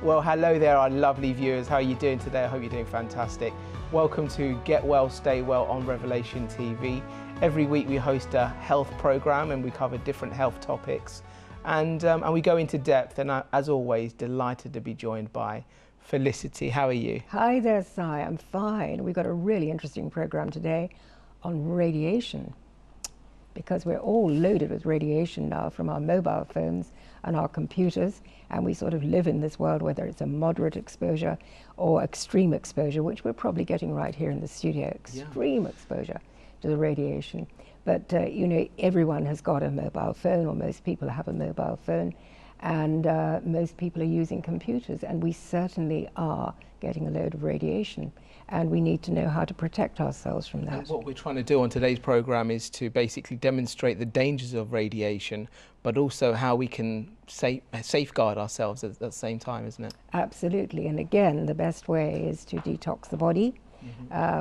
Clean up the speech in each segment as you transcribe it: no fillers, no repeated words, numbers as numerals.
Well, hello there, our lovely viewers. How are you doing today? I hope you're doing fantastic. Welcome to Get Well, Stay Well on Revelation TV. Every week we host a health program and we cover different health topics. And we go into depth, and as always, delighted to be joined by Felicity. How are you? Hi there, Si. I'm fine. We've got a really interesting program today on radiation, because we're all loaded with radiation now from our mobile phones and our computers, and we sort of live in this world, whether it's a moderate exposure or extreme exposure, which we're probably getting right here in the studio, extreme exposure to the radiation. But you know, everyone has got a mobile phone, or most people have a mobile phone, and most people are using computers, and we certainly are getting a load of radiation, and we need to know how to protect ourselves from that. And what we're trying to do on today's program is to basically demonstrate the dangers of radiation, but also how we can safeguard ourselves at the same time, isn't it? Absolutely, and again, the best way is to detox the body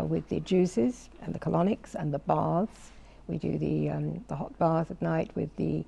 with the juices and the colonics and the baths. We do the hot bath at night with the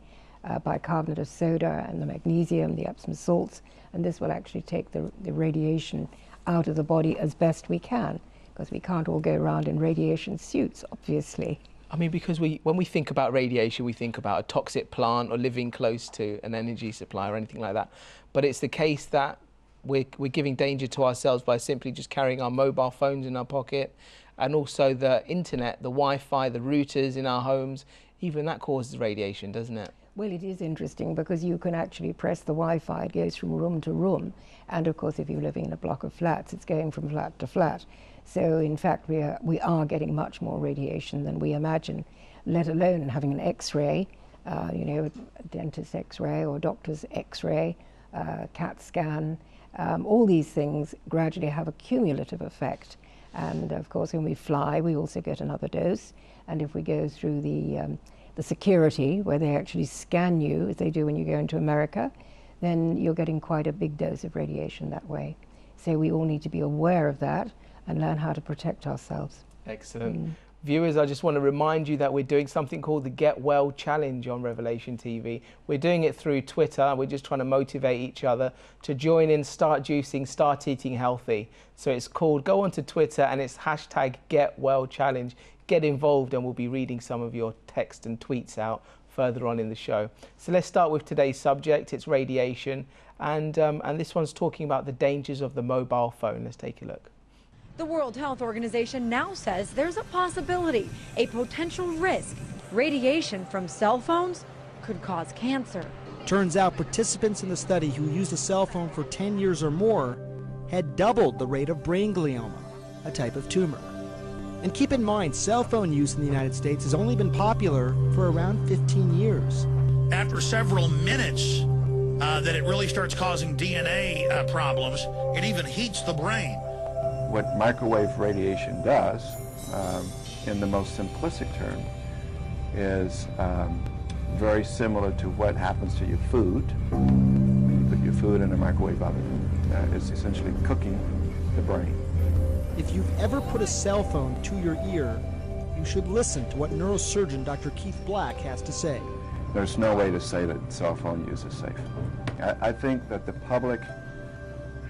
bicarbonate of soda and the magnesium, the Epsom salts, and this will actually take the radiation out of the body as best we can, because we can't all go around in radiation suits, obviously. I mean, because when we think about radiation, we think about a toxic plant or living close to an energy supply or anything like that. But it's the case that we're giving danger to ourselves by simply just carrying our mobile phones in our pocket, and also the internet, the Wi-Fi, the routers in our homes. Even that causes radiation, doesn't it? Well, it is interesting because you can actually press the Wi-Fi. It goes from room to room, and of course if you're living in a block of flats, it's going from flat to flat. So in fact we are getting much more radiation than we imagine, let alone having an X-ray, you know, a dentist X-ray or doctor's X-ray, CAT scan. All these things gradually have a cumulative effect, and of course when we fly we also get another dose, and if we go through the security where they actually scan you, as they do when you go into America, then you're getting quite a big dose of radiation that way. So we all need to be aware of that and learn how to protect ourselves. Excellent. Viewers, I just want to remind you that we're doing something called the Get Well Challenge on Revelation TV. We're doing it through Twitter. We're just trying to motivate each other to join in, start juicing, start eating healthy. So it's called, go onto Twitter and it's hashtag Get Well Challenge. Get involved and we'll be reading some of your text and tweets out further on in the show. So let's start with today's subject. It's radiation, and this one's talking about the dangers of the mobile phone. Let's take a look. The World Health Organization now says there's a possibility, a potential risk. Radiation from cell phones could cause cancer. Turns out participants in the study who used a cell phone for 10 years or more had doubled the rate of brain glioma, a type of tumor. And keep in mind, cell phone use in the United States has only been popular for around 15 years. After several minutes, that it really starts causing DNA problems. It even heats the brain. What microwave radiation does, in the most simplistic term, is very similar to what happens to your food. When you put your food in a microwave oven, it's essentially cooking the brain. If you've ever put a cell phone to your ear, you should listen to what neurosurgeon Dr. Keith Black has to say. There's no way to say that cell phone use is safe. I think that the public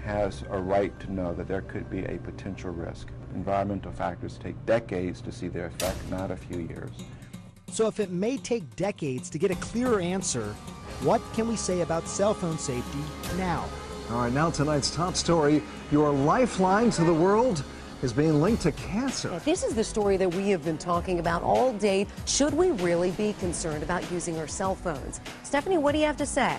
has a right to know that there could be a potential risk. Environmental factors take decades to see their effect, not a few years. So if it may take decades to get a clearer answer, what can we say about cell phone safety now? All right, now tonight's top story, your lifeline to the world is being linked to cancer. This is the story that we have been talking about all day. Should we really be concerned about using our cell phones? Stephanie, what do you have to say?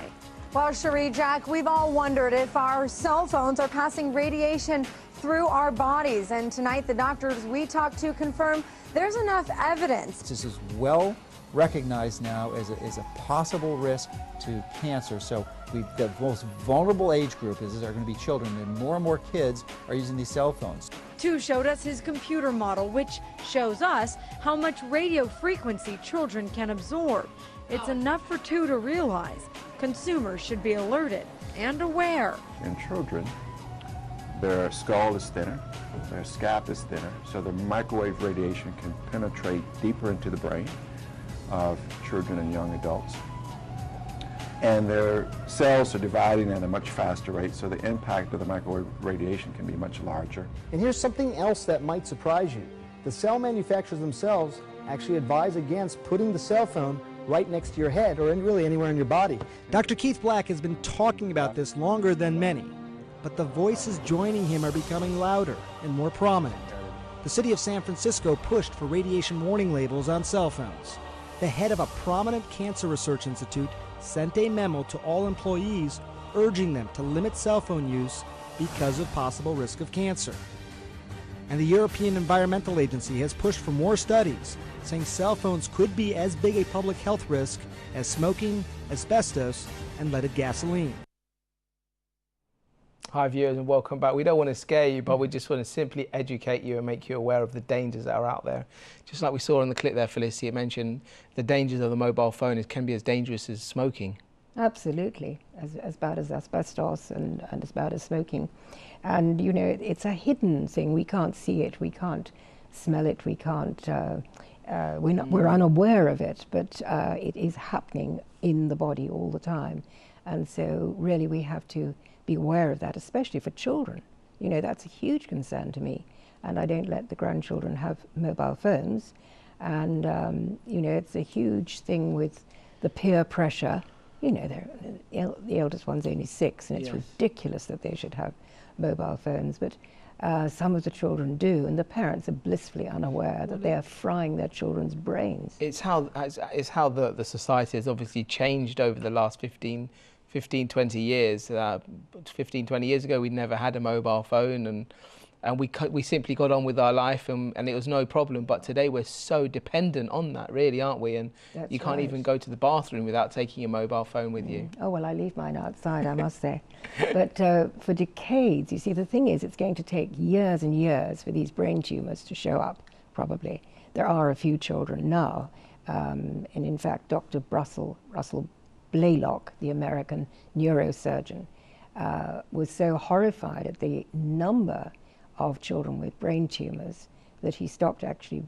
Well, Cherie, Jack, we've all wondered if our cell phones are passing radiation through our bodies. And tonight, the doctors we talked to confirm there's enough evidence. This is well recognized now as a possible risk to cancer. So the most vulnerable age group are going to be children, and more kids are using these cell phones. Tu showed us his computer model, which shows us how much radio frequency children can absorb. It's enough for Tu to realize consumers should be alerted and aware. In children, their skull is thinner, their scalp is thinner, so the microwave radiation can penetrate deeper into the brain of children and young adults. and their cells are dividing at a much faster rate, so the impact of the microwave radiation can be much larger. And here's something else that might surprise you. The cell manufacturers themselves actually advise against putting the cell phone right next to your head or really anywhere in your body. Dr. Keith Black has been talking about this longer than many, but the voices joining him are becoming louder and more prominent. The city of San Francisco pushed for radiation warning labels on cell phones. The head of a prominent cancer research institute sent a memo to all employees urging them to limit cell phone use because of possible risk of cancer. And the European Environmental Agency has pushed for more studies, saying cell phones could be as big a public health risk as smoking, asbestos, and leaded gasoline. Hi viewers and welcome back. We don't want to scare you, but we just want to simply educate you and make you aware of the dangers that are out there. Just like we saw in the clip there, Felicity, it mentioned the dangers of the mobile phone can be as dangerous as smoking. Absolutely, as bad as asbestos and as bad as smoking. And you know, it's a hidden thing. We can't see it, we can't smell it, we can't, we're unaware of it, but it is happening in the body all the time. And so really we have to be aware of that, especially for children. You know, that's a huge concern to me. And I don't let the grandchildren have mobile phones. And, you know, it's a huge thing with the peer pressure. You know, the eldest one's only 6, and it's ridiculous that they should have mobile phones. But some of the children do, and the parents are blissfully unaware that they are frying their children's brains. It's how the society has obviously changed over the last 15, 20 years. 15, 20 years ago, we never had a mobile phone, and we simply got on with our life, and it was no problem. But today we're so dependent on that, really, aren't we? And That's you can't right. even go to the bathroom without taking your mobile phone with you. Oh, well, I leave mine outside, I must say. But for decades, you see, the thing is, it's going to take years and years for these brain tumors to show up, probably. There are a few children now, and in fact, Dr. Russell Blaylock, the American neurosurgeon, was so horrified at the number of children with brain tumors that he stopped actually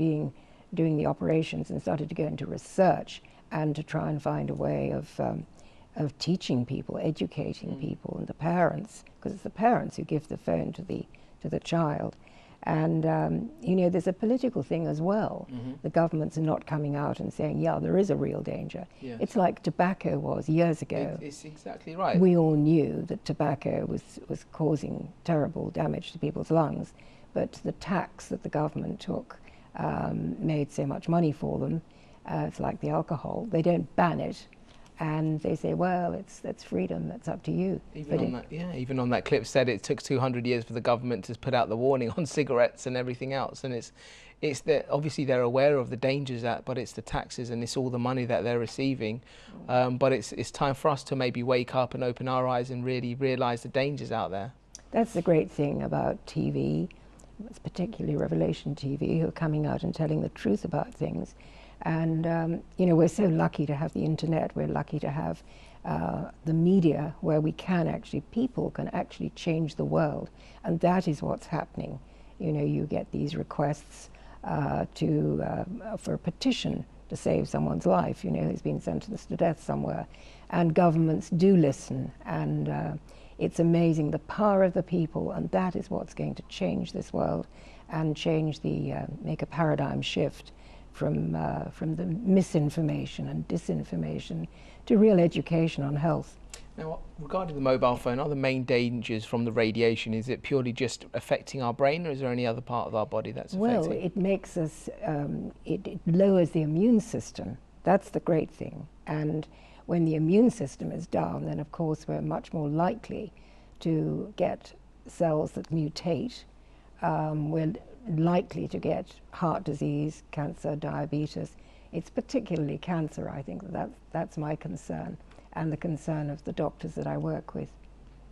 doing the operations and started to go into research and to try and find a way of teaching people, educating people, and the parents, because it's the parents who give the phone to the child. And you know, there's a political thing as well. The governments are not coming out and saying, yeah, there is a real danger. Yes. It's like tobacco was years ago. It's exactly right. We all knew that tobacco was causing terrible damage to people's lungs, but the tax that the government took made so much money for them. It's like the alcohol. They don't ban it, and they say, well, that's freedom, that's up to you. Even on that clip said it took 200 years for the government to put out the warning on cigarettes and everything else. And it's that obviously they're aware of the dangers but it's the taxes and it's all the money that they're receiving. But it's time for us to maybe wake up and open our eyes and really realise the dangers out there. That's the great thing about TV, particularly Revelation TV, who are coming out and telling the truth about things. And, you know, we're so lucky to have the internet. We're lucky to have the media where people can actually change the world. And that is what's happening. You know, you get these requests for a petition to save someone's life, you know, who's been sentenced to death somewhere. And governments do listen. And it's amazing, the power of the people. And that is what's going to change this world and make a paradigm shift from the misinformation and disinformation to real education on health. Now, regarding the mobile phone, are the main dangers from the radiation, is it purely just affecting our brain, or is there any other part of our body that's affecting? Well, it makes us, it lowers the immune system. That's the great thing. And when the immune system is down, then of course we're much more likely to get cells that mutate. We're likely to get heart disease, cancer, diabetes. It's particularly cancer, I think. That's my concern, and the concern of the doctors that I work with.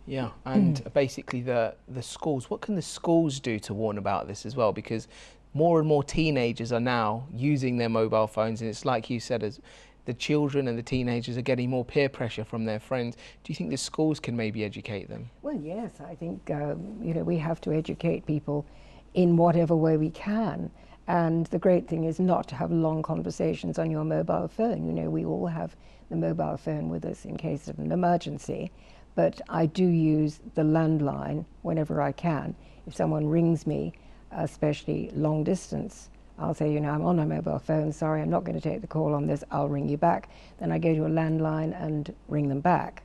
Yeah, and basically the schools, what can the schools do to warn about this as well? Because more and more teenagers are now using their mobile phones, and it's like you said, as the children and the teenagers are getting more peer pressure from their friends. Do you think the schools can maybe educate them? Well, yes, I think you know, we have to educate people in whatever way we can. And the great thing is not to have long conversations on your mobile phone. You know, we all have the mobile phone with us in case of an emergency, but I do use the landline whenever I can. If someone rings me, especially long distance, I'll say, you know, I'm on my mobile phone, sorry, I'm not going to take the call on this, I'll ring you back. Then I go to a landline and ring them back,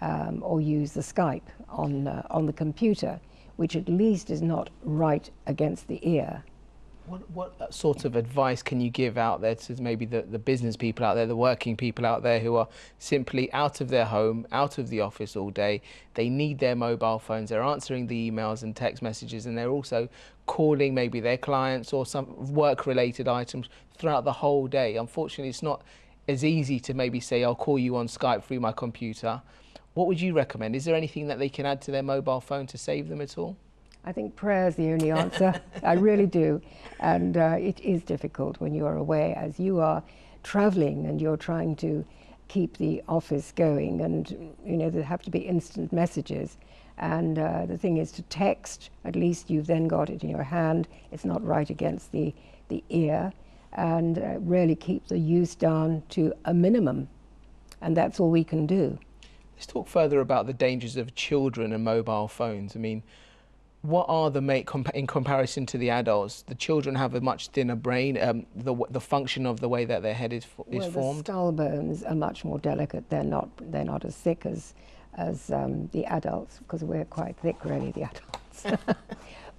or use the Skype on the computer, which at least is not right against the ear. What sort of advice can you give out there to maybe the business people out there, the working people out there who are simply out of their home, out of the office all day? They need their mobile phones, they're answering the emails and text messages, and they're also calling maybe their clients or some work-related items throughout the whole day. Unfortunately, it's not as easy to maybe say, I'll call you on Skype through my computer. What would you recommend? Is there anything that they can add to their mobile phone to save them at all? I think prayer is the only answer. I really do. And it is difficult when you are away, as you are traveling and you're trying to keep the office going, and you know, there have to be instant messages. And the thing is to text, at least you've then got it in your hand, it's not right against the ear, and really keep the use down to a minimum. And that's all we can do. Let's talk further about the dangers of children and mobile phones. I mean, what are in comparison to the adults? The children have a much thinner brain. The function of the way that their head is formed. The skull bones are much more delicate. They're not as thick as the adults, because we're quite thick, really, the adults.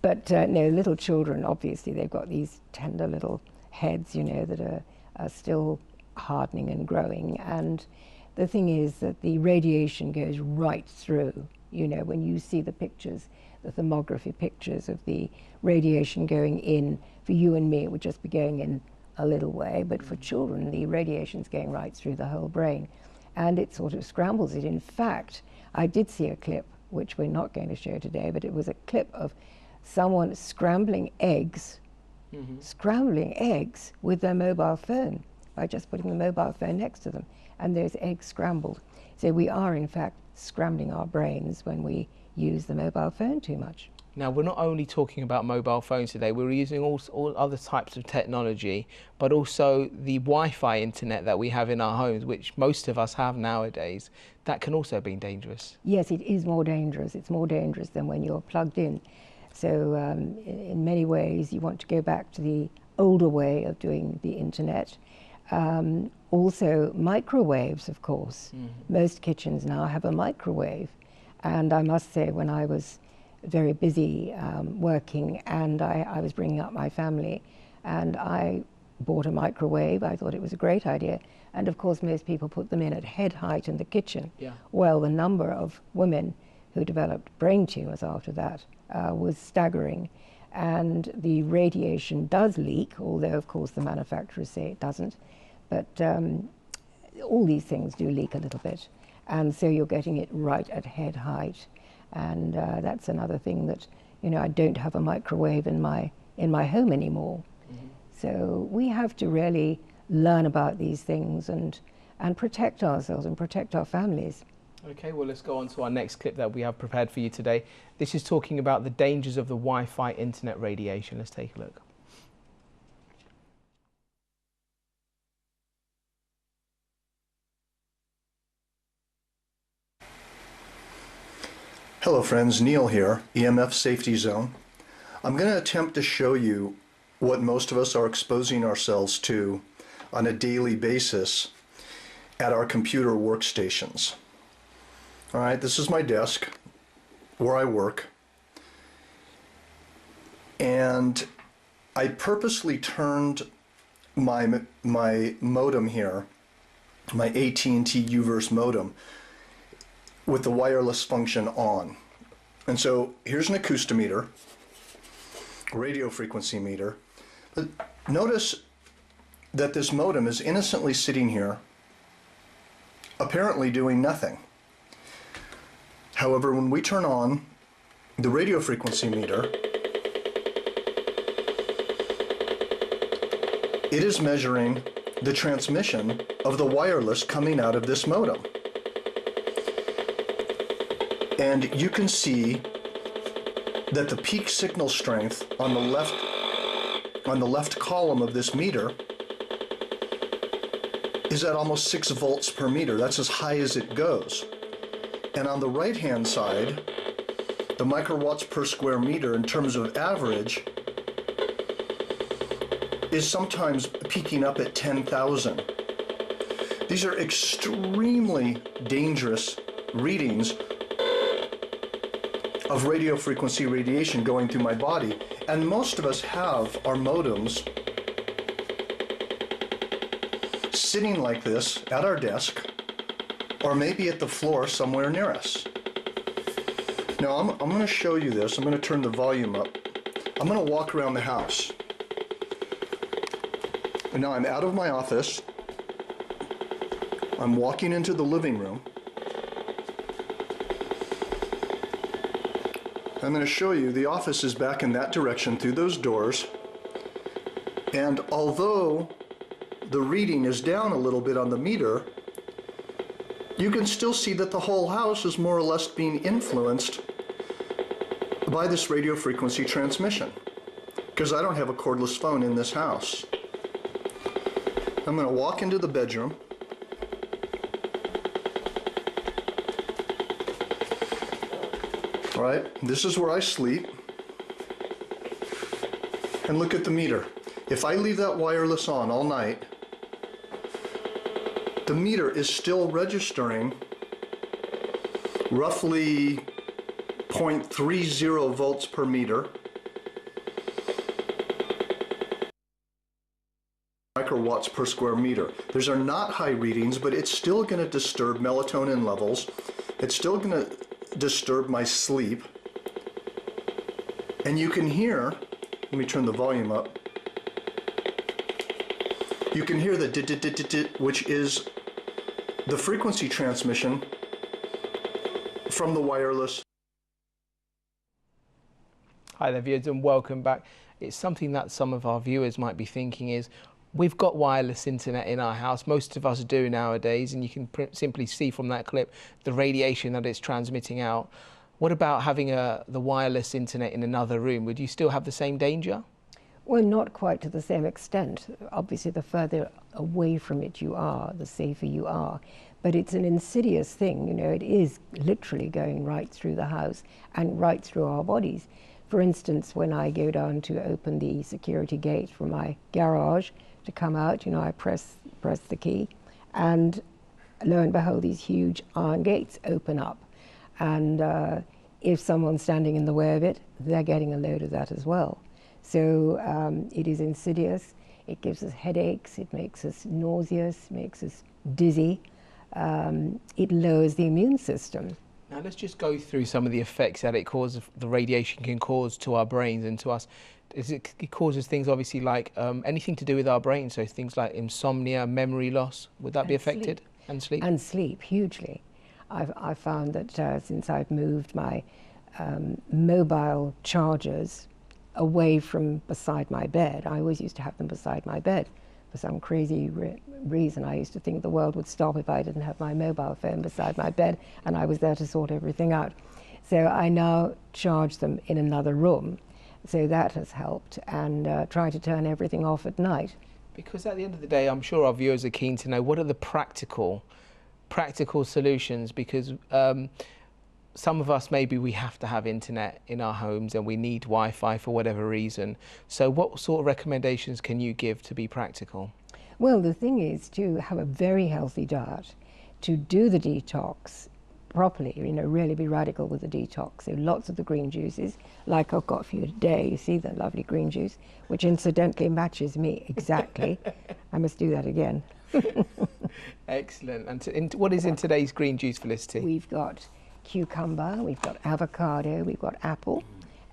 But no, little children, obviously, they've got these tender little heads, you know, that are still hardening and growing. And the thing is that the radiation goes right through. You know, when you see the pictures, the thermography pictures of the radiation going in, for you and me, it would just be going in a little way, but for children, the radiation's going right through the whole brain, and it sort of scrambles it. In fact, I did see a clip, which we're not going to show today, but it was a clip of someone scrambling eggs, with their mobile phone, by just putting the mobile phone next to them, and those eggs scrambled. So we are, in fact, scrambling our brains when we use the mobile phone too much. Now, we're not only talking about mobile phones today, we're using all other types of technology, but also the Wi-Fi internet that we have in our homes, which most of us have nowadays. That can also be dangerous. Yes, it is more dangerous. It's more dangerous than when you're plugged in. So in many ways, you want to go back to the older way of doing the internet. Also, microwaves, of course. Most kitchens now have a microwave. And I must say, when I was very busy working, and I was bringing up my family, and I bought a microwave. I thought it was a great idea. And of course, most people put them in at head height in the kitchen. Yeah. Well, the number of women who developed brain tumors after that was staggering. And the radiation does leak, although of course the manufacturers say it doesn't. But all these things do leak a little bit. And so you're getting it right at head height. And that's another thing that, you know, I don't have a microwave in my home anymore. So we have to really learn about these things and protect ourselves and protect our families. Okay, well, let's go on to our next clip that we have prepared for you today. This is talking about the dangers of the Wi-Fi internet radiation. Let's take a look. Hello friends, Neil here, EMF Safety Zone. I'm going to attempt to show you what most of us are exposing ourselves to on a daily basis at our computer workstations. Alright, this is my desk where I work, and I purposely turned my modem here, my AT&T UVerse modem, with the wireless function on. And so here's an acoustometer, radio frequency meter. But notice that this modem is innocently sitting here, apparently doing nothing. However, when we turn on the radio frequency meter, it is measuring the transmission of the wireless coming out of this modem. And you can see that the peak signal strength on the left on the left column of this meter is at almost 6 volts per meter. That's as high as it goes. And on the right-hand side, the microwatts per square meter in terms of average is sometimes peaking up at 10,000. These are extremely dangerous readings of radio frequency radiation going through my body. And most of us have our modems sitting like this at our desk, or maybe at the floor somewhere near us. Now I'm going to show you this. I'm going to turn the volume up. I'm going to walk around the house. And now I'm out of my office. I'm walking into the living room. I'm going to show you the office is back in that direction through those doors. And although the reading is down a little bit on the meter, you can still see that the whole house is more or less being influenced by this radio frequency transmission, because I don't have a cordless phone in this house. I'm going to walk into the bedroom. All right, this is where I sleep. And look at the meter. If I leave that wireless on all night, the meter is still registering roughly 0.30 volts per meter, microwatts per square meter. Those are not high readings, but it's still going to disturb melatonin levels. It's still going to disturb my sleep. And you can hear, let me turn the volume up. You can hear the dit-dit-dit-dit, which is the frequency transmission from the wireless. Hi there viewers and welcome back. It's something that some of our viewers might be thinking is, we've got wireless internet in our house, most of us do nowadays, and you can simply see from that clip the radiation that it's transmitting out. What about having the wireless internet in another room? Would you still have the same danger? Well, not quite to the same extent. Obviously, the further away from it you are, the safer you are. But it's an insidious thing, you know, it is literally going right through the house and right through our bodies. For instance, when I go down to open the security gate for my garage to come out, you know, I press the key, and lo and behold, these huge iron gates open up. And if someone's standing in the way of it, they're getting a load of that as well. So it is insidious, it gives us headaches, it makes us nauseous, makes us dizzy, it lowers the immune system. Now let's just go through some of the effects that the radiation can cause to our brains and to us. It causes things obviously like anything to do with our brain, so things like insomnia, memory loss, would that be affected? Sleep. And sleep? And sleep, hugely. I've found that since I've moved my mobile chargers away from beside my bed. I always used to have them beside my bed. For some crazy reason, I used to think the world would stop if I didn't have my mobile phone beside my bed and I was there to sort everything out. So I now charge them in another room. So that has helped, and try to turn everything off at night. Because at the end of the day, I'm sure our viewers are keen to know, what are the practical solutions? Because some of us, maybe we have to have internet in our homes and we need Wi-Fi for whatever reason. So what sort of recommendations can you give to be practical? Well, the thing is to have a very healthy diet, to do the detox properly, you know, really be radical with the detox. So lots of the green juices, like I've got for you today. You see the lovely green juice, which incidentally matches me exactly. I must do that again. Excellent. And what is in today's green juice, Felicity? We've got cucumber, we've got avocado, we've got apple,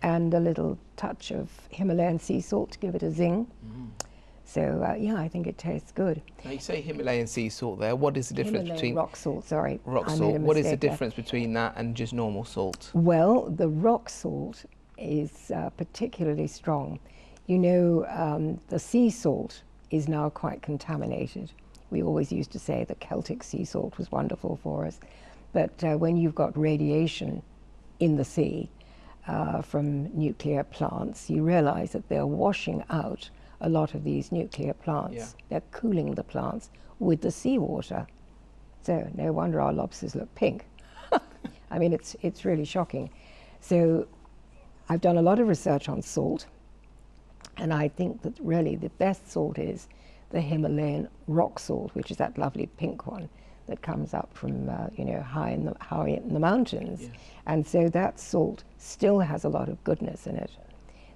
and a little touch of Himalayan sea salt to give it a zing. So yeah, I think it tastes good. Now you say Himalayan sea salt there. What is the difference Himalayan between rock salt? Sorry, rock I made salt? a What is the mistake there. difference between that and just normal salt? Well, the rock salt is particularly strong. You know, the sea salt is now quite contaminated. We always used to say the Celtic sea salt was wonderful for us. But when you've got radiation in the sea from nuclear plants, you realize that they're washing out a lot of these nuclear plants. Yeah. They're cooling the plants with the seawater. So no wonder our lobsters look pink. I mean, it's really shocking. So I've done a lot of research on salt, and I think that really the best salt is the Himalayan rock salt, which is that lovely pink one that comes up from you know, high in the mountains. Yeah. And so that salt still has a lot of goodness in it.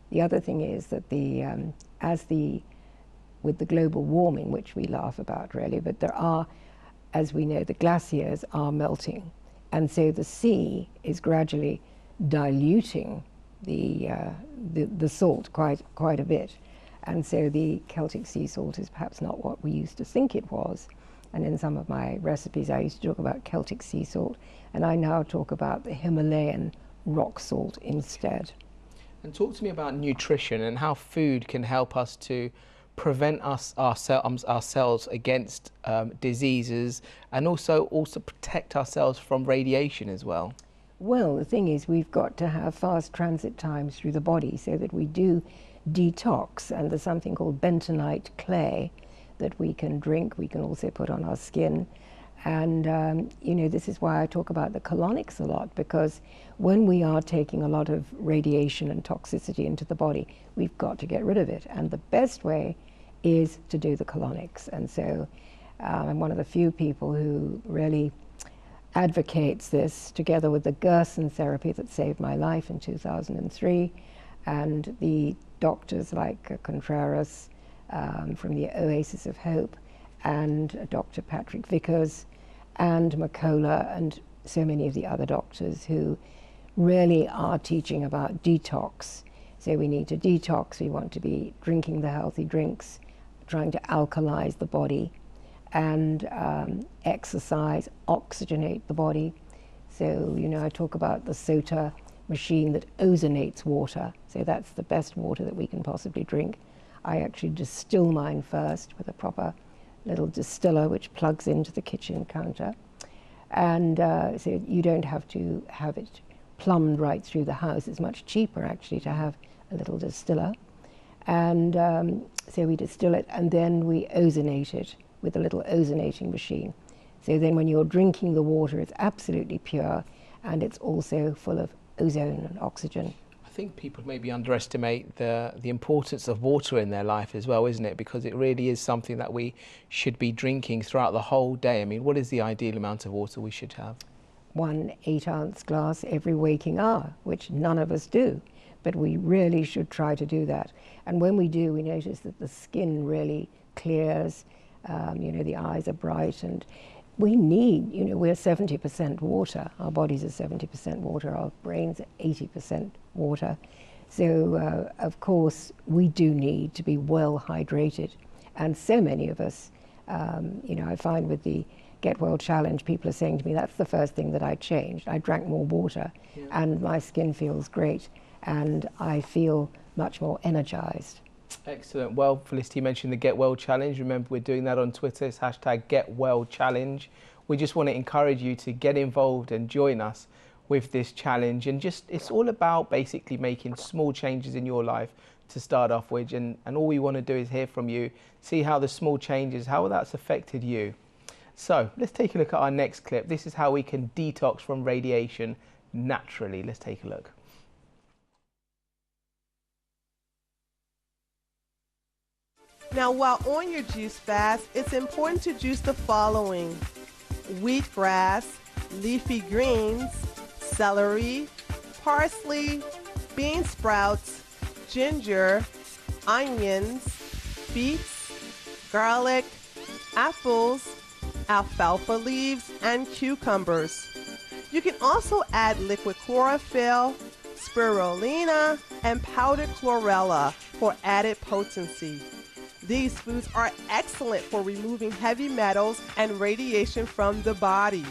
The other thing is that with the global warming, which we laugh about really, but there are, as we know, the glaciers are melting, and so the sea is gradually diluting the salt quite a bit, and so the Celtic sea salt is perhaps not what we used to think it was. And in some of my recipes I used to talk about Celtic sea salt, and I now talk about the Himalayan rock salt instead. And talk to me about nutrition and how food can help us to prevent ourselves against diseases, and also protect ourselves from radiation as well. Well, the thing is, we've got to have fast transit times through the body so that we do detox, and there's something called bentonite clay that we can drink. We can also put on our skin. And you know, this is why I talk about the colonics a lot, because when we are taking a lot of radiation and toxicity into the body, we've got to get rid of it. And the best way is to do the colonics. And so I'm one of the few people who really advocates this, together with the Gerson therapy that saved my life in 2003, and the doctors like Contreras from the Oasis of Hope, and Dr. Patrick Vickers, and McCullough, and so many of the other doctors who really are teaching about detox. So we need to detox, we want to be drinking the healthy drinks, trying to alkalize the body, and exercise, oxygenate the body. So, you know, I talk about the SOTA machine that ozonates water. So that's the best water that we can possibly drink. I actually distill mine first with a proper little distiller which plugs into the kitchen counter. And so you don't have to have it plumbed right through the house. It's much cheaper actually to have a little distiller. And so we distill it, and then we ozonate it with a little ozonating machine. So then when you're drinking the water, it's absolutely pure, and it's also full of ozone and oxygen. I think people maybe underestimate the importance of water in their life as well, isn't it? Because it really is something that we should be drinking throughout the whole day. I mean, what is the ideal amount of water we should have? 1 8-ounce glass every waking hour, which none of us do, but we really should try to do that. And when we do, we notice that the skin really clears, you know, the eyes are bright, and we need, you know, we're 70% water. Our bodies are 70% water, our brains are 80% water. So, of course, we do need to be well hydrated. And so many of us, you know, I find with the Get Well Challenge, people are saying to me, that's the first thing that I changed. I drank more water, yeah, and my skin feels great, and I feel much more energized. Excellent. Well, Felicity mentioned the Get Well Challenge. Remember, we're doing that on Twitter. It's hashtag Get Well Challenge. We just want to encourage you to get involved and join us with this challenge. And just, it's all about basically making small changes in your life to start off with. And all we want to do is hear from you, see how the small changes, how that's affected you. So let's take a look at our next clip. This is how we can detox from radiation naturally. Let's take a look. Now, while on your juice fast, it's important to juice the following: wheatgrass, leafy greens, celery, parsley, bean sprouts, ginger, onions, beets, garlic, apples, alfalfa leaves, and cucumbers. You can also add liquid chlorophyll, spirulina, and powdered chlorella for added potency. These foods are excellent for removing heavy metals and radiation from the body.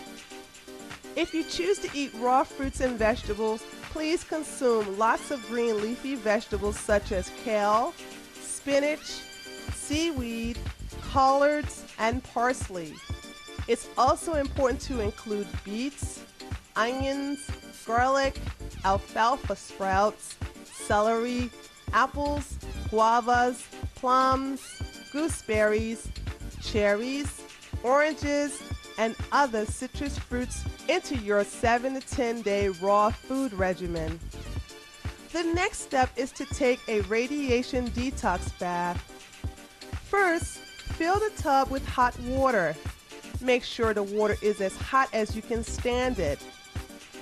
If you choose to eat raw fruits and vegetables, please consume lots of green leafy vegetables such as kale, spinach, seaweed, collards, and parsley. It's also important to include beets, onions, garlic, alfalfa sprouts, celery, apples, guavas, plums, gooseberries, cherries, oranges, and other citrus fruits into your 7 to 10 day raw food regimen. The next step is to take a radiation detox bath. First, fill the tub with hot water. Make sure the water is as hot as you can stand it.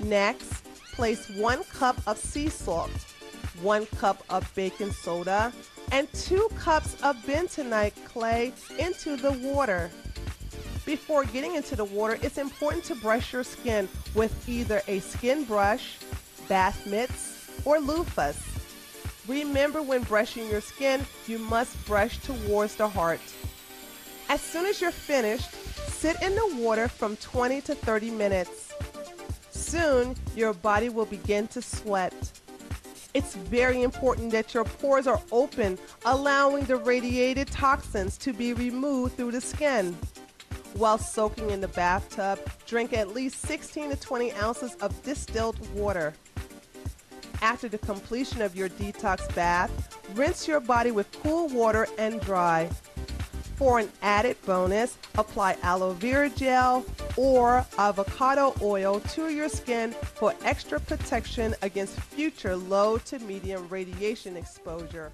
Next, place 1 cup of sea salt, 1 cup of baking soda, and 2 cups of bentonite clay into the water. Before getting into the water, it's important to brush your skin with either a skin brush, bath mitts, or loofahs. Remember, when brushing your skin, you must brush towards the heart. As soon as you're finished, sit in the water from 20 to 30 minutes. Soon, your body will begin to sweat. It's very important that your pores are open, allowing the radiated toxins to be removed through the skin. While soaking in the bathtub, drink at least 16 to 20 ounces of distilled water. After the completion of your detox bath, rinse your body with cool water and dry. For an added bonus, apply aloe vera gel or avocado oil to your skin for extra protection against future low to medium radiation exposure.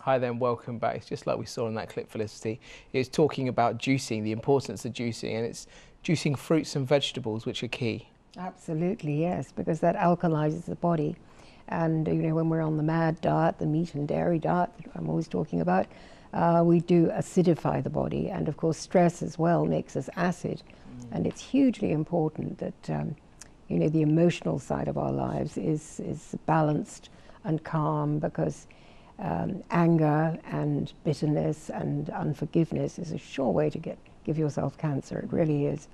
Hi then, welcome back. It's just like we saw in that clip, Felicity. It's talking about juicing, the importance of juicing, and it's juicing fruits and vegetables, which are key. Absolutely, yes, because that alkalizes the body. And, you know, when we're on the MAD diet, the meat and dairy diet that I'm always talking about, we do acidify the body. And, of course, stress as well makes us acid. And it's hugely important that, you know, the emotional side of our lives is balanced and calm, because anger and bitterness and unforgiveness is a sure way to give yourself cancer. It really is.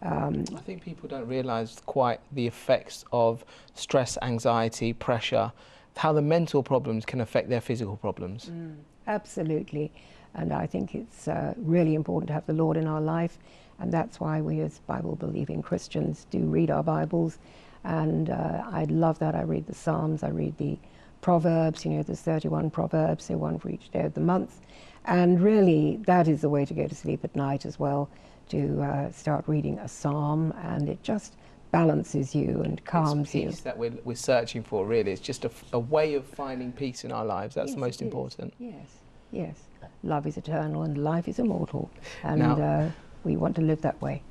I think people don't realise quite the effects of stress, anxiety, pressure, how the mental problems can affect their physical problems. Absolutely. And I think it's really important to have the Lord in our life, and that's why we as Bible-believing Christians do read our Bibles. And I love that. I read the Psalms, I read the Proverbs, you know, there's 31 Proverbs, so 1 for each day of the month. And really, that is the way to go to sleep at night as well, to start reading a psalm, and it just balances you and calms you. It's peace that we're searching for, really. It's just a way of finding peace in our lives. That's the most important. Yes, yes. Love is eternal and life is immortal, and we want to live that way.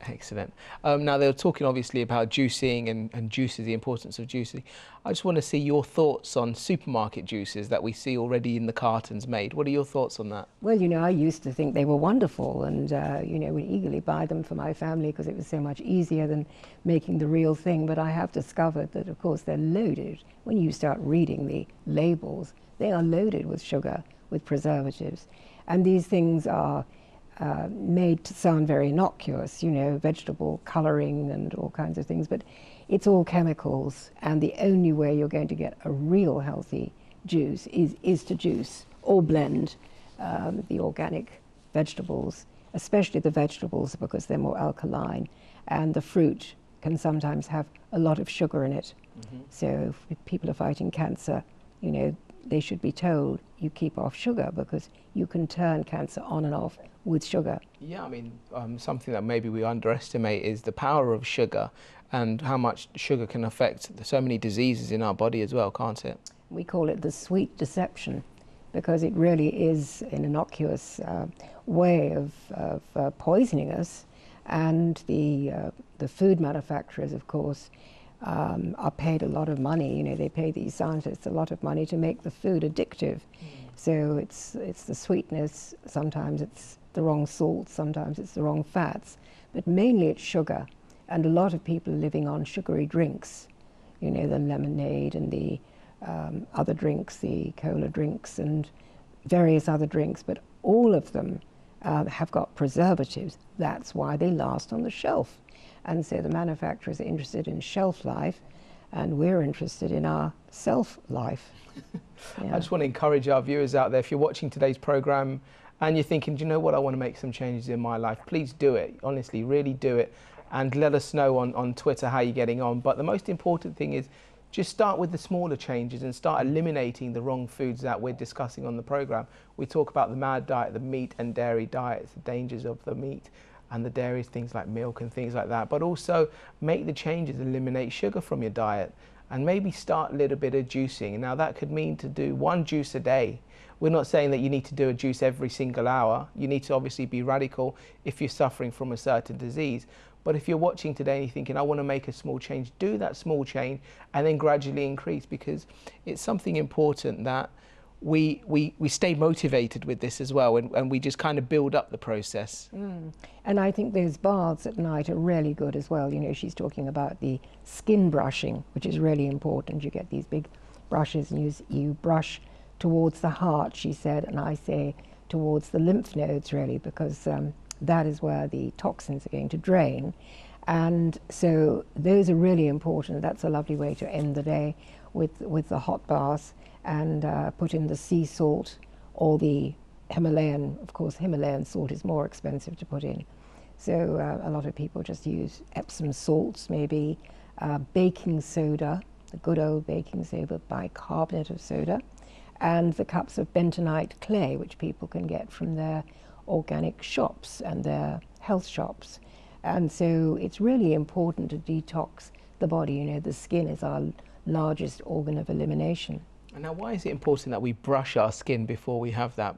Excellent. Now, they were talking obviously about juicing and juices, the importance of juicing. I just want to see your thoughts on supermarket juices that we see already in the cartons made. What are your thoughts on that? Well, you know, I used to think they were wonderful, and, you know, would eagerly buy them for my family because it was so much easier than making the real thing. But I have discovered that, of course, they're loaded. When you start reading the labels, they are loaded with sugar, with preservatives. And these things are made to sound very innocuous, you know, vegetable coloring and all kinds of things, but it's all chemicals, and the only way you're going to get a real healthy juice is to juice or blend the organic vegetables, especially the vegetables, because they're more alkaline, and the fruit can sometimes have a lot of sugar in it. So if people are fighting cancer, you know, they should be told you keep off sugar, because you can turn cancer on and off with sugar. Yeah, I mean, something that maybe we underestimate is the power of sugar and how much sugar can affect so many diseases in our body as well, can't it? We call it the sweet deception, because it really is an innocuous way of poisoning us. And the food manufacturers, of course, are paid a lot of money. You know, they pay these scientists a lot of money to make the food addictive. So it's the sweetness, sometimes it's the wrong salt, sometimes it's the wrong fats, but mainly it's sugar. And a lot of people are living on sugary drinks, you know, the lemonade and the other drinks, the cola drinks and various other drinks, but all of them have got preservatives. That's why they last on the shelf. And so the manufacturers are interested in shelf life, and we're interested in our self-life. I just want to encourage our viewers out there, if you're watching today's program and you're thinking, do you know what, I want to make some changes in my life, please do it. Honestly, really do it, and let us know on Twitter how you're getting on. But the most important thing is just start with the smaller changes and start eliminating the wrong foods that we're discussing on the program. We talk about the MAD diet, the meat and dairy diets, the dangers of the meat and the dairy, things like milk and things like that, but also make the changes, eliminate sugar from your diet, and maybe start a little bit of juicing. Now that could mean to do 1 juice a day. We're not saying that you need to do a juice every single hour. You need to obviously be radical if you're suffering from a certain disease. But if you're watching today and you're thinking, I want to make a small change, do that small change and then gradually increase, because it's something important that we stay motivated with this as well, and we just kind of build up the process. And I think those baths at night are really good as well. You know, she's talking about the skin brushing, which is really important. You get these big brushes and you brush towards the heart, she said, and I say towards the lymph nodes, really, because that is where the toxins are going to drain. And so those are really important. That's a lovely way to end the day with the hot bath, and put in the sea salt or the Himalayan. Of course, Himalayan salt is more expensive to put in. So a lot of people just use Epsom salts, maybe baking soda, the good old baking soda, bicarbonate of soda, and the cups of bentonite clay, which people can get from their organic shops and their health shops. And so it's really important to detox the body. You know, the skin is our largest organ of elimination. And now, why is it important that we brush our skin before we have that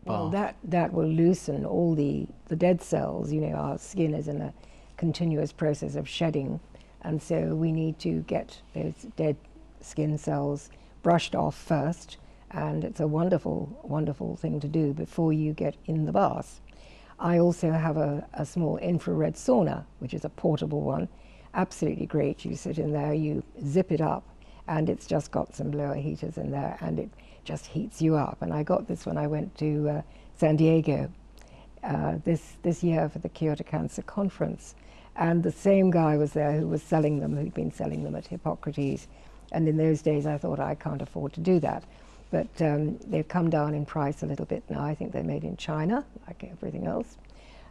bath? Well, that will loosen all the dead cells. You know, our skin is in a continuous process of shedding, and so we need to get those dead skin cells brushed off first, and it's a wonderful, wonderful thing to do before you get in the bath. I also have a small infrared sauna, which is a portable one, absolutely great. You sit in there, you zip it up, and it's just got some blower heaters in there, and it just heats you up. And I got this when I went to San Diego this year for the Cure to Cancer conference, and the same guy was there who was selling them, who'd been selling them at Hippocrates. And in those days I thought, I can't afford to do that. But they've come down in price a little bit now. I think they're made in China, like everything else.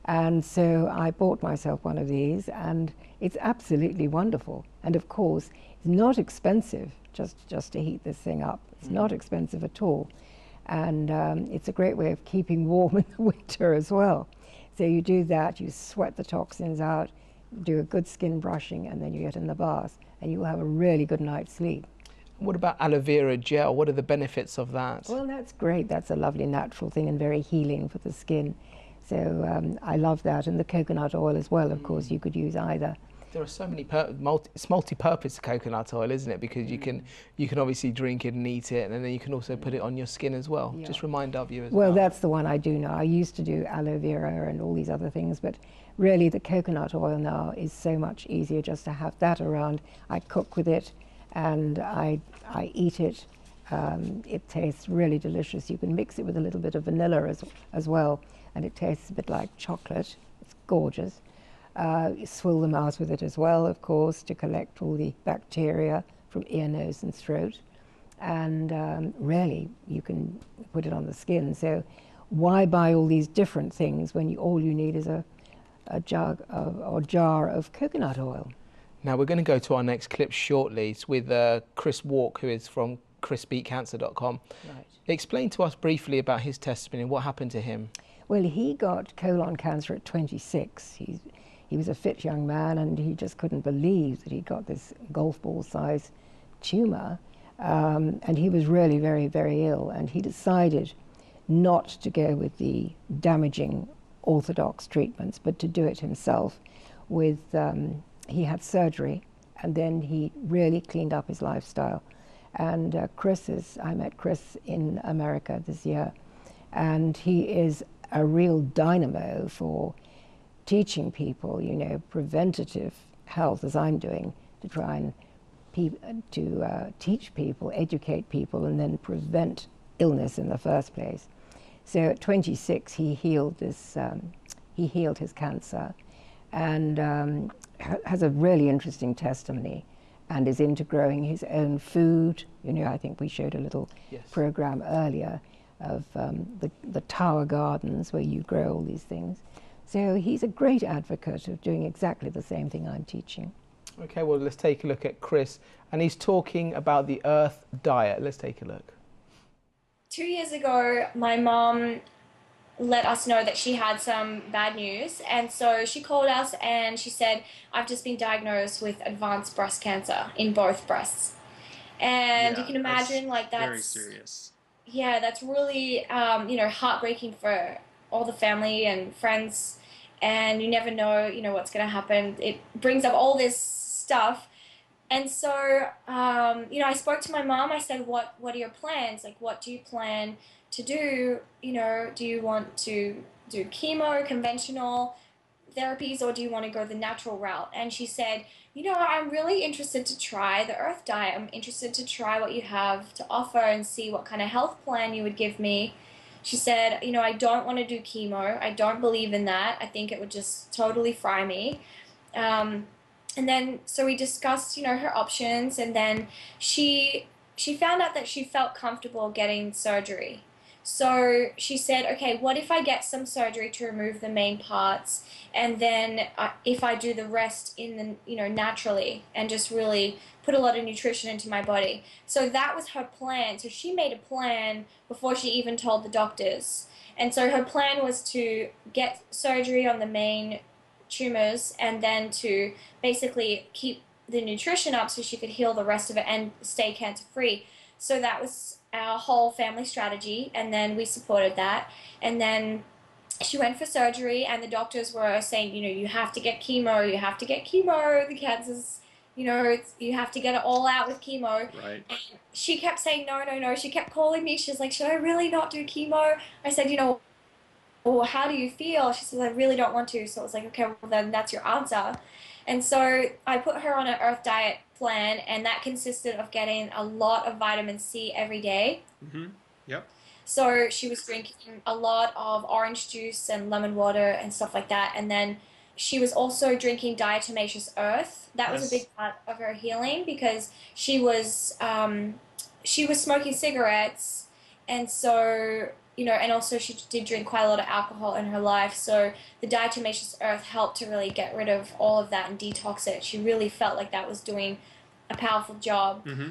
And so I bought myself one of these, and it's absolutely wonderful. And of course, it's not expensive just to heat this thing up. It's not expensive at all. And it's a great way of keeping warm in the winter as well. So you do that, you sweat the toxins out, do a good skin brushing, and then you get in the bath, and you'll have a really good night's sleep. What about aloe vera gel? What are the benefits of that? Well, that's great. That's a lovely natural thing and very healing for the skin. So I love that. And the coconut oil as well, of course, you could use either. There are so many, it's multi-purpose coconut oil, isn't it? Because you can obviously drink it and eat it, and then you can also put it on your skin as well. Yeah. Just remind our viewers. Well, that's the one I do now. I used to do aloe vera and all these other things, but really the coconut oil now is so much easier just to have that around. I cook with it and I eat it. It tastes really delicious. You can mix it with a little bit of vanilla as well, and it tastes a bit like chocolate. It's gorgeous. You swill the mouth with it as well, of course, to collect all the bacteria from ear, nose and throat. And really, you can put it on the skin. So why buy all these different things when all you need is a jar of coconut oil? Now we're going to go to our next clip shortly. It's with Chris Walk, who is from chrisbeatcancer.com. Right. Explain to us briefly about his testimony and what happened to him. Well, he got colon cancer at 26. He was a fit young man, and he just couldn't believe that he got this golf ball size tumor. And he was really very, very ill, and he decided not to go with the damaging orthodox treatments, but to do it himself with, he had surgery, and then he really cleaned up his lifestyle. And I met Chris in America this year, and he is a real dynamo for teaching people, you know, preventative health, as I'm doing, to try and teach people, educate people, and then prevent illness in the first place. So at 26, he healed his cancer, and has a really interesting testimony, and is into growing his own food. You know, I think we showed a little program earlier of the tower gardens where you grow all these things. So he's a great advocate of doing exactly the same thing I'm teaching. Okay, well, let's take a look at Chris, and he's talking about the Earth diet. Let's take a look. 2 years ago, my mom let us know that she had some bad news, and so she called us and she said, I've just been diagnosed with advanced breast cancer in both breasts. And you can imagine, like, that's very serious. Yeah, that's really you know, heartbreaking for all the family and friends, and you never know, you know, what's going to happen. It brings up all this stuff. And so, you know, I spoke to my mom. I said, what are your plans? Like, what do you plan to do? You know, do you want to do chemo, conventional therapies, or do you want to go the natural route? And she said, you know, I'm really interested to try the Earth diet. I'm interested to try what you have to offer and see what kind of health plan you would give me. She said, you know, I don't want to do chemo. I don't believe in that. I think it would just totally fry me. And then, so we discussed, you know, her options, and then she found out that she felt comfortable getting surgery. So she said, okay, what if I get some surgery to remove the main parts, and then if I do the rest in the, you know, naturally, and just really put a lot of nutrition into my body. So that was her plan. So she made a plan before she even told the doctors. And so her plan was to get surgery on the main tumors, and then to basically keep the nutrition up so she could heal the rest of it and stay cancer free. So that was our whole family strategy, and then we supported that. And then she went for surgery, and the doctors were saying, you know, you have to get chemo, you have to get chemo, the cancer's, you know, you have to get it all out with chemo. Right. And she kept saying no, no, no. She kept calling me. She's like, should I really not do chemo? I said, you know, well, how do you feel? She says, I really don't want to. So I was like, okay, well, then that's your answer. And so I put her on an Earth diet plan, and that consisted of getting a lot of vitamin C every day. Mm-hmm. Yep. So she was drinking a lot of orange juice and lemon water and stuff like that. And then she was also drinking diatomaceous earth. That was a big part of her healing, because she was smoking cigarettes, and so, you know, and also she did drink quite a lot of alcohol in her life. So the diatomaceous earth helped to really get rid of all of that and detox it. She really felt like that was doing a powerful job. Mm-hmm.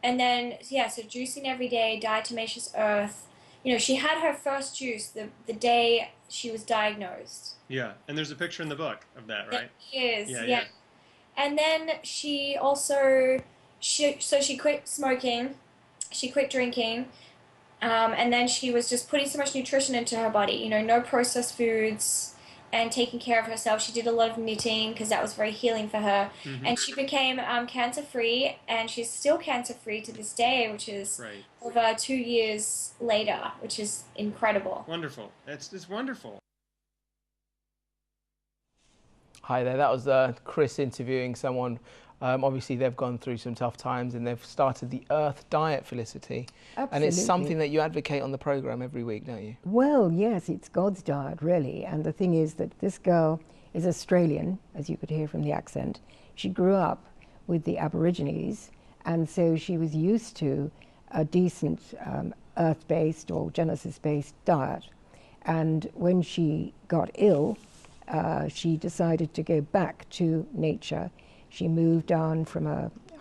And then, yeah, so juicing every day, diatomaceous earth. You know, she had her first juice the day she was diagnosed. Yeah, and there's a picture in the book of that, right? There is, yeah. yeah. And then she also, she quit smoking, she quit drinking, and then she was just putting so much nutrition into her body, you know, no processed foods, and taking care of herself. She did a lot of knitting because that was very healing for her. Mm-hmm. And she became cancer-free, and she's still cancer-free to this day, which is over 2 years later, which is incredible. Wonderful. It's wonderful. Hi there, that was Chris interviewing someone. Obviously, they've gone through some tough times, and they've started the Earth Diet, Felicity. Absolutely. And it's something that you advocate on the programme every week, don't you? Well, yes, it's God's diet, really. And the thing is that this girl is Australian, as you could hear from the accent. She grew up with the Aborigines, and so she was used to a decent earth-based or Genesis-based diet. And when she got ill, she decided to go back to nature. She moved down from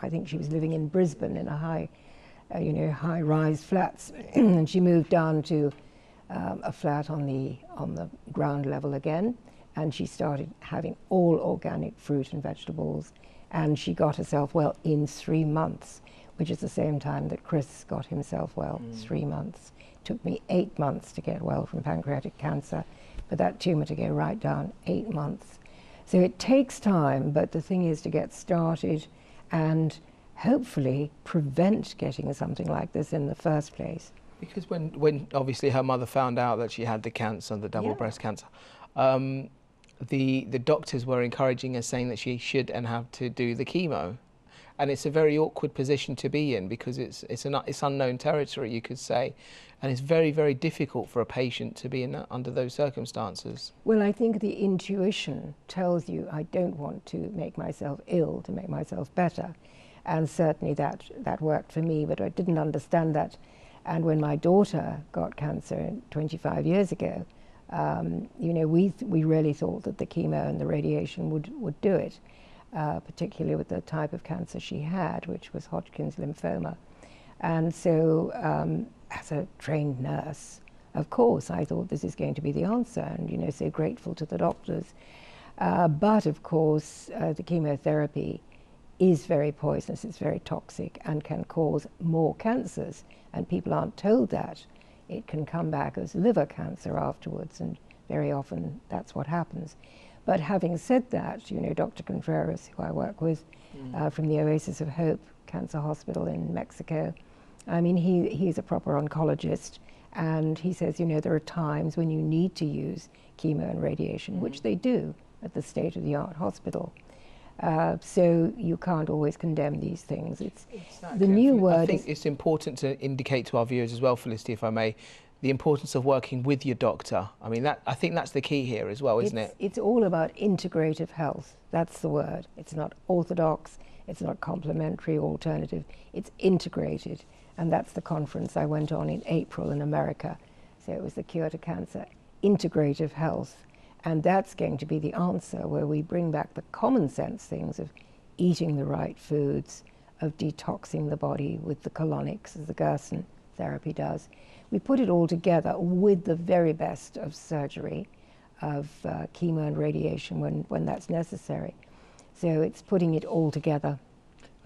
I think she was living in Brisbane in a high-rise flats, and she moved down to a flat on the ground level again, and she started having all organic fruit and vegetables, and she got herself well in 3 months, which is the same time that Chris got himself well. 3 months. It took me 8 months to get well from pancreatic cancer, but that tumor to go right down, 8 months. So it takes time, but the thing is to get started and hopefully prevent getting something like this in the first place. Because when obviously her mother found out that she had the cancer, the double breast cancer, the doctors were encouraging her, saying that she should and have to do the chemo. And it's a very awkward position to be in, because it's unknown territory, you could say, and it's very, very difficult for a patient to be in under those circumstances. Well, I think the intuition tells you, I don't want to make myself ill to make myself better, and certainly that worked for me, but I didn't understand that. And when my daughter got cancer 25 years ago, you know, we really thought that the chemo and the radiation would do it. particularly with the type of cancer she had, which was Hodgkin's lymphoma. And so, as a trained nurse, of course, I thought this is going to be the answer, and, you know, so grateful to the doctors. But of course, the chemotherapy is very poisonous, it's very toxic, and can cause more cancers. And people aren't told that. It can come back as liver cancer afterwards, and very often that's what happens. But having said that, you know, Dr. Contreras, who I work with from the Oasis of Hope Cancer Hospital in Mexico, I mean, he's a proper oncologist, and he says, you know, there are times when you need to use chemo and radiation, which they do at the state-of-the-art hospital. So you can't always condemn these things. It's the new word. I think it's important to indicate to our viewers as well, Felicity, if I may, the importance of working with your doctor. I mean, I think that's the key here as well, isn't it? It's all about integrative health. That's the word. It's not orthodox. It's not complementary, alternative. It's integrated. And that's the conference I went on in April in America. So it was the Cure to Cancer, integrative health. And that's going to be the answer, where we bring back the common sense things of eating the right foods, of detoxing the body with the colonics, as the Gerson therapy does. We put it all together with the very best of surgery, of chemo and radiation when that's necessary. So it's putting it all together.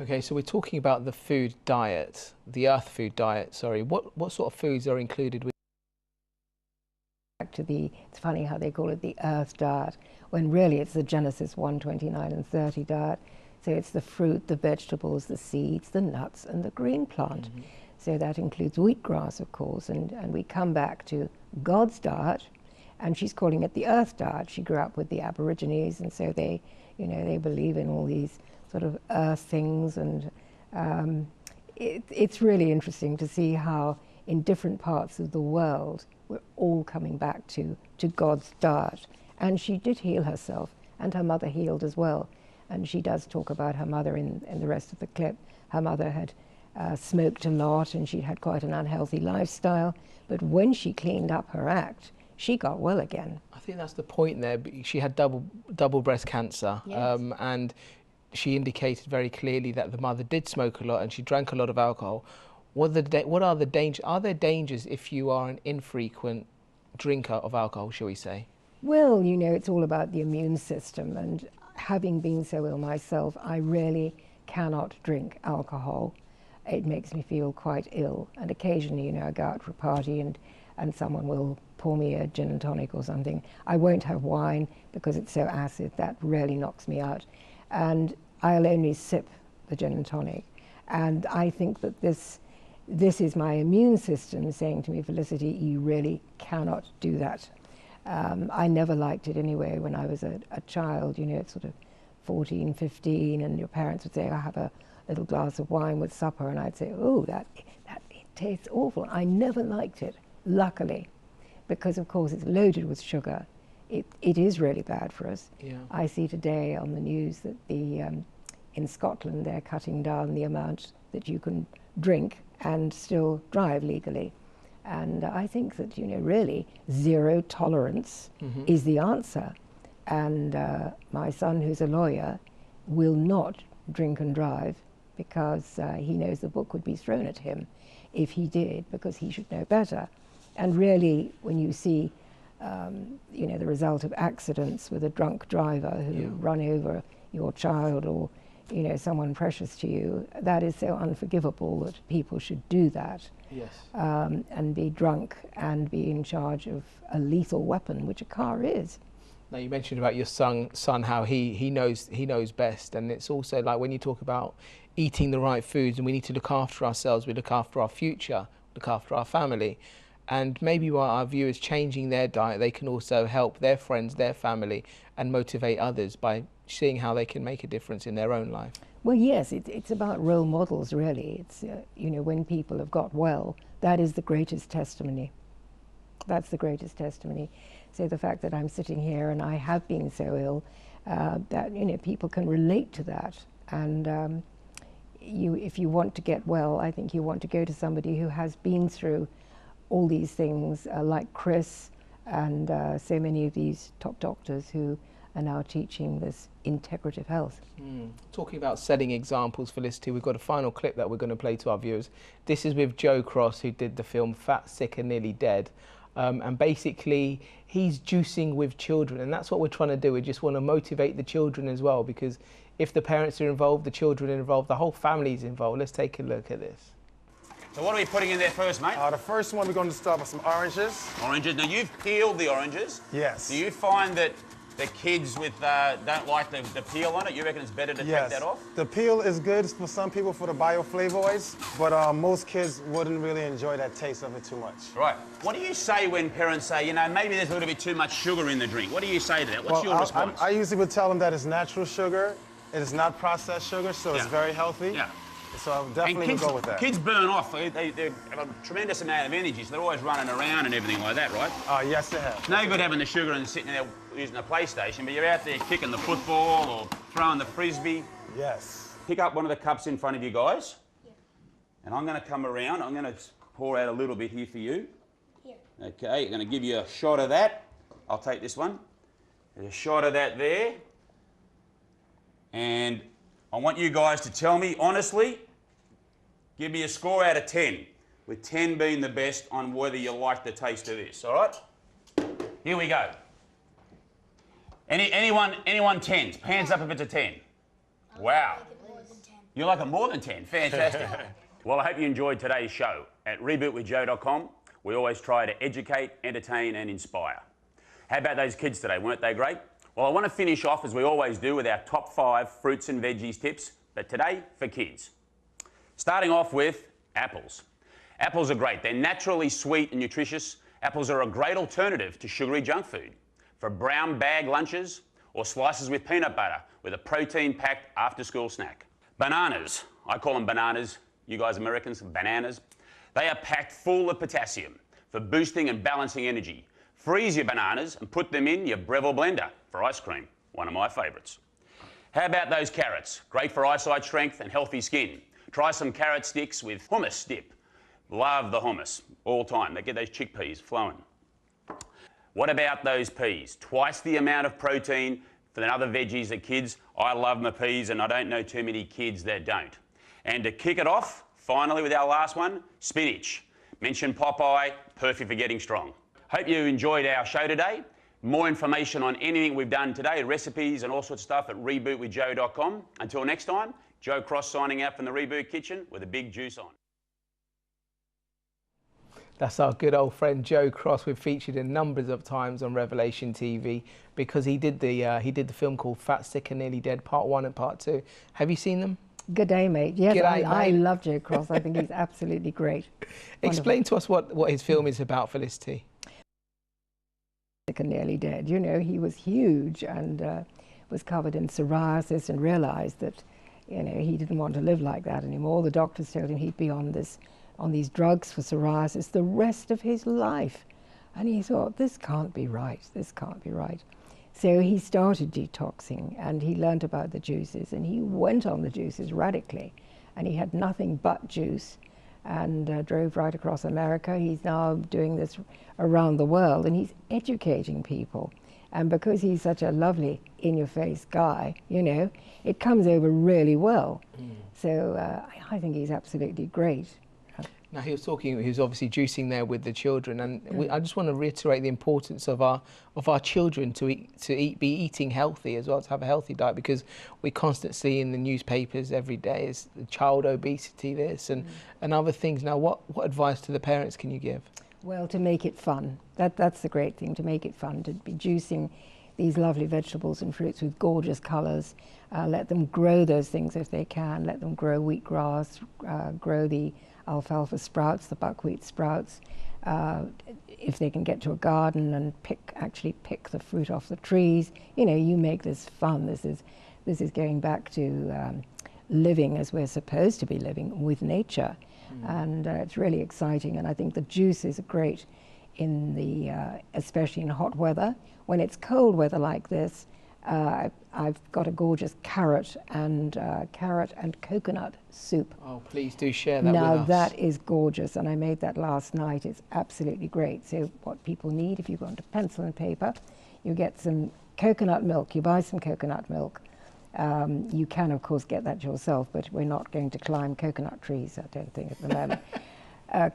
Okay, so we're talking about the food diet, the earth food diet, sorry. What sort of foods are included with? It's funny how they call it the earth diet, when really it's the Genesis 1:29 and 30 diet. So it's the fruit, the vegetables, the seeds, the nuts, and the green plant. So that includes wheatgrass, of course, and we come back to God's diet, and she's calling it the earth diet. She grew up with the Aborigines, and so they, you know, they believe in all these sort of earth things, and it's really interesting to see how in different parts of the world we're all coming back to God's diet. And she did heal herself, and her mother healed as well. And she does talk about her mother in the rest of the clip. Her mother had smoked a lot, and she'd had quite an unhealthy lifestyle. But when she cleaned up her act, she got well again. I think that's the point there. She had double breast cancer, Yes. and she indicated very clearly that the mother did smoke a lot and she drank a lot of alcohol. What are the dangers? Are there dangers if you are an infrequent drinker of alcohol, shall we say? Well, you know, it's all about the immune system, and having been so ill myself, I really cannot drink alcohol. It makes me feel quite ill, and occasionally, you know, I go out for a party and someone will pour me a gin and tonic or something. I won't have wine because it's so acid. That really knocks me out, and I'll only sip the gin and tonic. And I think that this is my immune system saying to me, Felicity, you really cannot do that. I never liked it anyway when I was a child, you know, it's sort of 14, 15, and your parents would say, I'll have a little glass of wine with supper, and I'd say, oh, that it tastes awful. I never liked it, luckily, because of course it's loaded with sugar. It is really bad for us. Yeah. I see today on the news that in Scotland they're cutting down the amount that you can drink and still drive legally. And I think that, you know, really zero tolerance is the answer. And my son, who's a lawyer, will not drink and drive because he knows the book would be thrown at him if he did, because he should know better. And really, when you see, you know, the result of accidents with a drunk driver who run over your child or, you know, someone precious to you, that is so unforgivable that people should do that. Yes. And be drunk and be in charge of a lethal weapon, which a car is. Now, you mentioned about your son, how he knows best, and it's also like when you talk about eating the right foods, and we need to look after ourselves, we look after our future, look after our family. And maybe while our viewers changing their diet, they can also help their friends, their family, and motivate others by seeing how they can make a difference in their own life. Well, yes, it's about role models, really. It's, you know, when people have got well, that is the greatest testimony. That's the greatest testimony. So the fact that I'm sitting here and I have been so ill, that, you know, people can relate to that. And if you want to get well, I think you want to go to somebody who has been through all these things, like Chris and so many of these top doctors who and now teaching this integrative health. Talking about setting examples, Felicity, we've got a final clip that we're going to play to our viewers. This is with Joe Cross, who did the film Fat, Sick and Nearly Dead. And basically, he's juicing with children, and that's what we're trying to do. We just want to motivate the children as well, because if the parents are involved, the children are involved, the whole family's involved. Let's take a look at this. So what are we putting in there first, mate? The first one, we're going to start with some oranges. Oranges. Now, you've peeled the oranges. Yes. Do you find that the kids with don't like the peel on it? You reckon it's better to take that off? The peel is good for some people for the bioflavonoids, but most kids wouldn't really enjoy that taste of it too much. Right. What do you say when parents say, you know, maybe there's a little bit too much sugar in the drink? What do you say to that? What's your response? I usually would tell them that it's natural sugar. It is not processed sugar, so it's very healthy. Yeah. So I definitely would go with that. Kids burn off. They have a tremendous amount of energy, so they're always running around and everything like that, right? Yes, they have. It's no good having the sugar and sitting there using a PlayStation, but you're out there kicking the football or throwing the frisbee. Yes. Pick up one of the cups in front of you guys. Yeah. And I'm going to come around. I'm going to pour out a little bit here for you. Here. Okay, I'm going to give you a shot of that. I'll take this one. There's a shot of that there. And I want you guys to tell me, honestly, give me a score out of 10, with 10 being the best on whether you like the taste of this, all right? Here we go. Anyone 10s? Hands up if it's a 10. Wow. You like it more than 10? Fantastic. Well, I hope you enjoyed today's show. At rebootwithjoe.com, we always try to educate, entertain and inspire. How about those kids today? Weren't they great? Well, I want to finish off, as we always do, with our top 5 fruits and veggies tips, but today for kids. Starting off with apples. Apples are great. They're naturally sweet and nutritious. Apples are a great alternative to sugary junk food for brown bag lunches or slices with peanut butter with a protein-packed after-school snack. Bananas. I call them bananas. You guys Americans, bananas. They are packed full of potassium for boosting and balancing energy. Freeze your bananas and put them in your Breville blender for ice cream, one of my favourites. How about those carrots? Great for eyesight strength and healthy skin. Try some carrot sticks with hummus dip. Love the hummus, all time. They get those chickpeas flowing. What about those peas? Twice the amount of protein than other veggies that kids. I love my peas and I don't know too many kids that don't. And to kick it off, finally with our last one, spinach. Mention Popeye, perfect for getting strong. Hope you enjoyed our show today. More information on anything we've done today, recipes and all sorts of stuff at rebootwithjoe.com. Until next time, Joe Cross signing out from the Reboot Kitchen with a big juice on. That's our good old friend Joe Cross. We've featured him numbers of times on Revelation TV because he did the film called Fat, Sick and Nearly Dead, Part 1 and Part 2. Have you seen them? Good day, mate. Yes, G'day, mate. I love Joe Cross. I think he's absolutely great. Explain to us what his film is about, Felicity. Sick and Nearly Dead. You know, he was huge and was covered in psoriasis and realized that, you know, he didn't want to live like that anymore. The doctors told him he'd be on these drugs for psoriasis the rest of his life. And he thought, this can't be right, this can't be right. So he started detoxing and he learned about the juices and he went on the juices radically. And he had nothing but juice and drove right across America. He's now doing this around the world and he's educating people. And because he's such a lovely, in-your-face guy, you know, it comes over really well. So I think he's absolutely great. Now he was obviously juicing there with the children, and I just want to reiterate the importance of our children be eating healthy as well, to have a healthy diet, because we constantly see in the newspapers every day is child obesity, this and other things. Now, what advice to the parents can you give? Well, to make it fun. That's the great thing, to make it fun, to be juicing these lovely vegetables and fruits with gorgeous colours. Let them grow those things if they can. Let them grow wheatgrass, grow the alfalfa sprouts, the buckwheat sprouts. If they can get to a garden and actually pick the fruit off the trees, you know, you make this fun. This is going back to living as we're supposed to be living with nature, and it's really exciting. And I think the juices are great in the especially in hot weather. When it's cold weather like this, I've got a gorgeous carrot and coconut soup. Oh, please do share that with us. Now that is gorgeous, and I made that last night. It's absolutely great. So what people need, if you go onto pencil and paper, you get some coconut milk. You buy some coconut milk. You can, of course, get that yourself, but we're not going to climb coconut trees, I don't think, at the moment.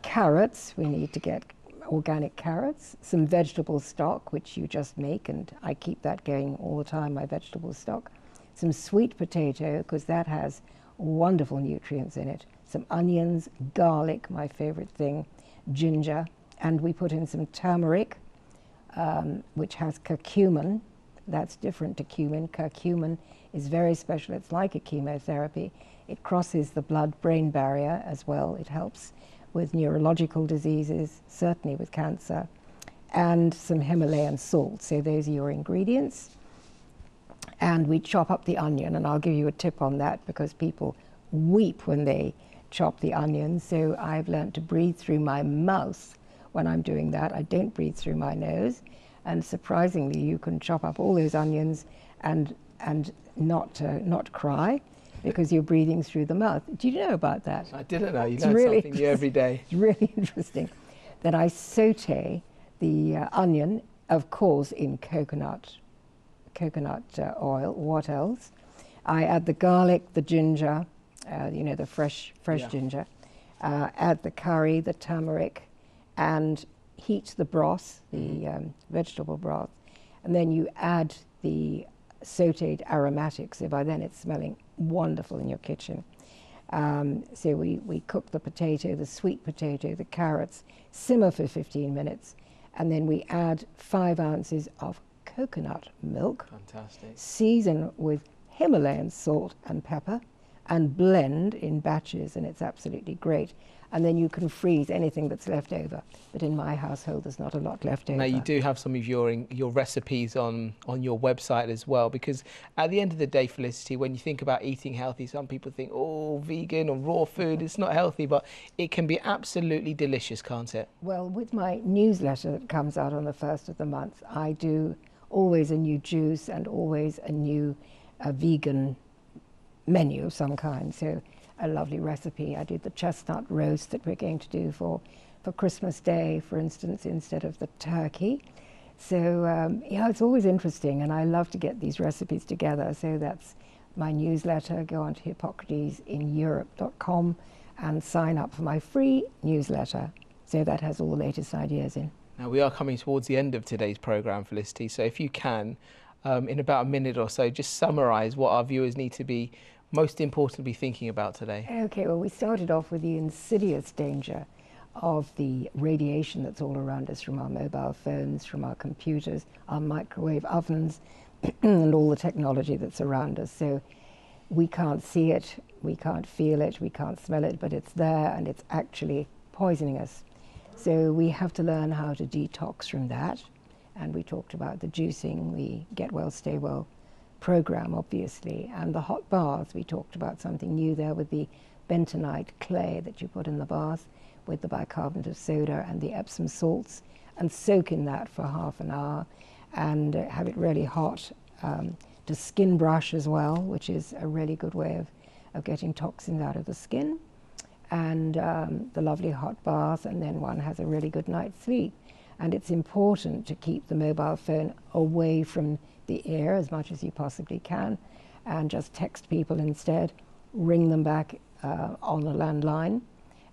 Carrots, we need to get organic carrots. Some vegetable stock, which you just make, and I keep that going all the time, my vegetable stock. Some sweet potato, because that has wonderful nutrients in it. Some onions, garlic, my favorite thing, ginger, and we put in some turmeric, which has curcumin. That's different to cumin. Curcumin is very special. It's like a chemotherapy. It crosses the blood-brain barrier as well. It helps with neurological diseases, certainly with cancer, and some Himalayan salt. So those are your ingredients. And we chop up the onion, and I'll give you a tip on that because people weep when they chop the onion. So I've learned to breathe through my mouth when I'm doing that. I don't breathe through my nose. And surprisingly, you can chop up all those onions and not cry because you're breathing through the mouth. Do you know about that? I didn't know. You learn something new every day. It's really interesting. Then I saute the onion, of course, in coconut oil. What else? I add the garlic, the ginger, the fresh ginger. Add the curry, the turmeric, and heat the broth, the vegetable broth, and then you add the sautéed aromatics. So by then it's smelling wonderful in your kitchen. So we cook the potato, the sweet potato, the carrots, simmer for 15 minutes, and then we add 5 ounces of coconut milk. Fantastic. Season with Himalayan salt and pepper, and blend in batches, and it's absolutely great. And then you can freeze anything that's left over. But in my household, there's not a lot left over. Now, you do have some of your recipes on your website as well, because at the end of the day, Felicity, when you think about eating healthy, some people think, oh, vegan or raw food, it's not healthy, but it can be absolutely delicious, can't it? Well, with my newsletter that comes out on the 1st of the month, I do always a new juice and always a new vegan menu of some kind. So a lovely recipe. I did the chestnut roast that we're going to do for Christmas Day, for instance, instead of the turkey. So it's always interesting, and I love to get these recipes together. So that's my newsletter. Go on to hippocratesineurope.com and sign up for my free newsletter. So that has all the latest ideas in. Now, we are coming towards the end of today's programme, Felicity, so if you can, in about a minute or so, just summarise what our viewers need to be most importantly thinking about today. Okay, well, we started off with the insidious danger of the radiation that's all around us from our mobile phones, from our computers, our microwave ovens, and all the technology that's around us. So we can't see it, we can't feel it, we can't smell it, but it's there and it's actually poisoning us. So we have to learn how to detox from that. And we talked about the juicing, the Get Well, Stay Well program, obviously, and the hot baths. We talked about something new there with the bentonite clay that you put in the bath with the bicarbonate of soda and the Epsom salts, and soak in that for half an hour and have it really hot. To skin brush as well, which is a really good way of getting toxins out of the skin, and the lovely hot bath, and then one has a really good night's sleep. And it's important to keep the mobile phone away from the ear as much as you possibly can, and just text people instead, ring them back on the landline,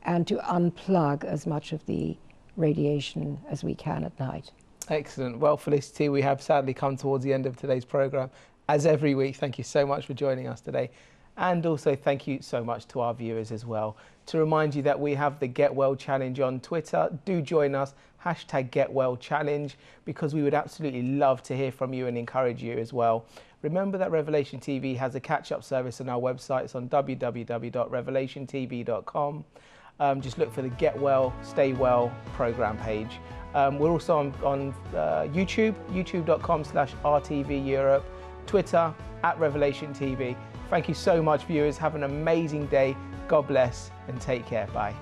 and to unplug as much of the radiation as we can at night. Excellent. Well, Felicity, we have sadly come towards the end of today's programme. As every week, thank you so much for joining us today. And also thank you so much to our viewers as well. To remind you that we have the Get Well Challenge on Twitter. Do join us, #GetWellChallenge, because we would absolutely love to hear from you and encourage you as well. Remember that Revelation TV has a catch-up service on our website. It's on www.revelationtv.com. Just look for the Get Well, Stay Well programme page. We're also on YouTube, youtube.com/RTVEurope, Twitter @RevelationTV. Thank you so much, viewers. Have an amazing day. God bless and take care. Bye.